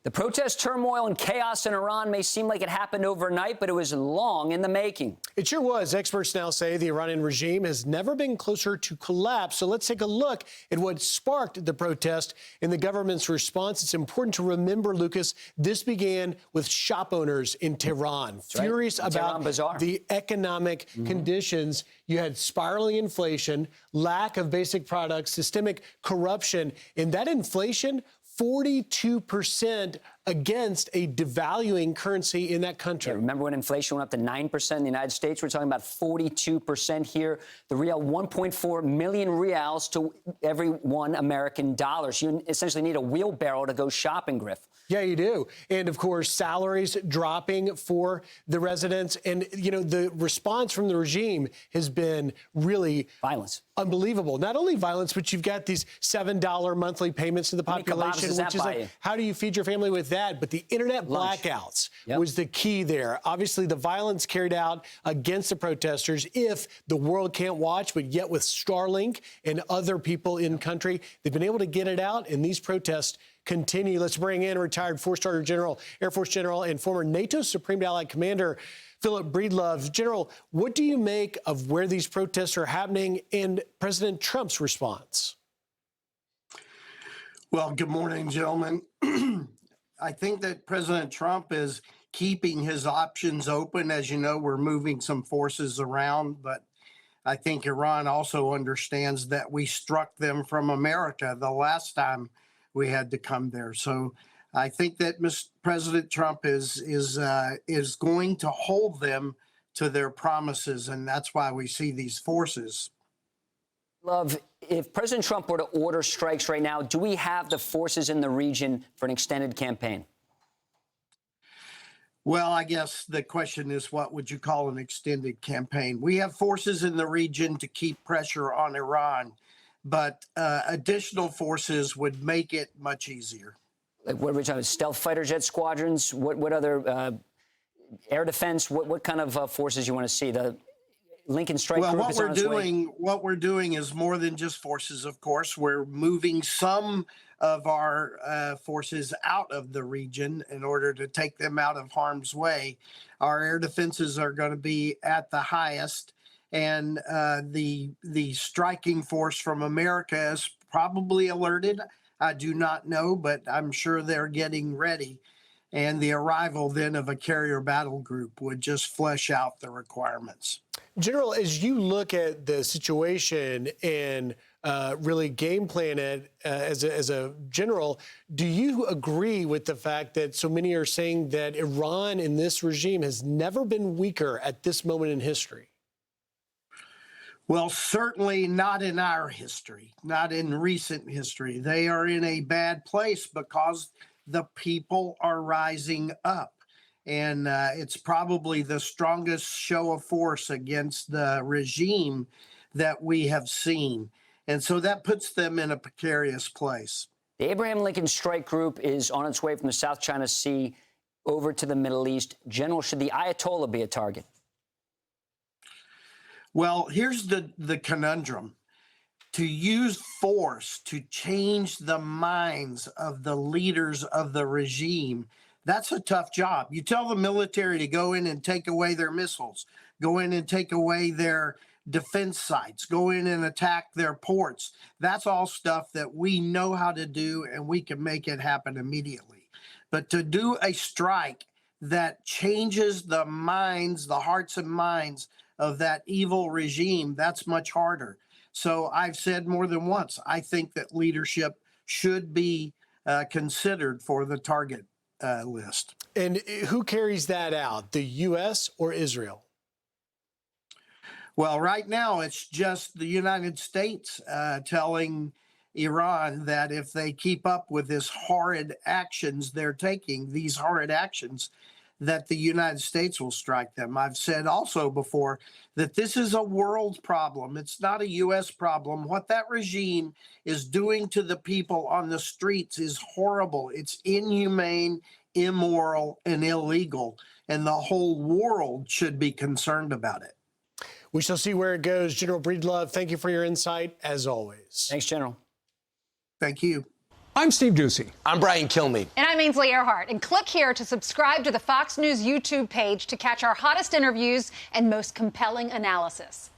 The protest turmoil and chaos in Iran may seem like it happened overnight, but it was long in the making. It sure was. Experts now say the Iranian regime has never been closer to collapse. So let's take a look at what sparked the protest and the government's response. It's important to remember, Lucas, this began with shop owners in Tehran, furious about the economic conditions. You had spiraling inflation, lack of basic products, systemic corruption, and that inflation 42% against a devaluing currency in that country. Yeah, remember when inflation went up to 9% in the United States? We're talking about 42% here. The real 1.4 million reals to every $1 American dollar. So you essentially need a wheelbarrow to go shopping, Griff. Yeah, you do. And, of course, salaries dropping for the residents. And, you know, the response from the regime has been really violence. Unbelievable. Not only violence, but you've got these $7 monthly payments to the population, which is like, how do you feed your family with that? But the internet blackouts was the key there. Obviously, the violence carried out against the protesters. If the world can't watch, but yet with Starlink and other people in country, they've been able to get it out, and these protests continue. Let's bring in retired four-star general, Air Force general, and former NATO Supreme Allied Commander Phillip Breedlove. General, what do you make of where these protests are happening and President Trump's response? Well, good morning, gentlemen. I think that President Trump is keeping his options open. As you know, we're moving some forces around, but I think Iran also understands that we struck them from America the last time we had to come there. So I think that President Trump is going to hold them to their promises, and that's why we see these forces. Love, if President Trump were to order strikes right now, do we have the forces in the region for an extended campaign? Well, I guess the question is, what would you call an extended campaign? We have forces in the region to keep pressure on Iran, but additional forces would make it much easier. Like what are we talking about? Stealth fighter jet squadrons? What other air defense? What kind of forces you want to see? The Lincoln Strike Group what is on its way. What we're doing is more than just forces. Of course, we're moving some of our forces out of the region in order to take them out of harm's way. Our air defenses are going to be at the highest, and the striking force from America is probably alerted. I do not know, but I'm sure they're getting ready. And the arrival then of a carrier battle group would just flesh out the requirements. General, as you look at the situation and really game plan it as a general, do you agree with the fact that so many are saying that Iran in this regime has never been weaker at this moment in history? Well, certainly not in our history, not in recent history. They are in a bad place because the people are rising up. And it's probably the strongest show of force against the regime that we have seen. And so that puts them in a precarious place. The Abraham Lincoln Strike Group is on its way from the South China Sea over to the Middle East. General, should the Ayatollah be a target? Well, here's the conundrum. To use force to change the minds of the leaders of the regime, that's a tough job. You tell the military to go in and take away their missiles, go in and take away their defense sites, go in and attack their ports. That's all stuff that we know how to do, and we can make it happen immediately. But to do a strike that changes the minds, the hearts and minds of that evil regime, that's much harder. So I've said more than once, I think that leadership should be considered for the target list. And who carries that out, the U.S. or Israel? Well, right now, it's just the United States telling Iran that if they keep up with this horrid actions they're taking, these horrid actions, that the United States will strike them. I've said also before that this is a world problem. It's not a U.S. problem. What that regime is doing to the people on the streets is horrible. It's inhumane, immoral, and illegal. And the whole world should be concerned about it. We shall see where it goes. General Breedlove, thank you for your insight, as always. Thanks, General. Thank you. I'm Steve Doocy. I'm Brian Kilmeade. And I'm Ainsley Earhart. And click here to subscribe to the Fox News YouTube page to catch our hottest interviews and most compelling analysis.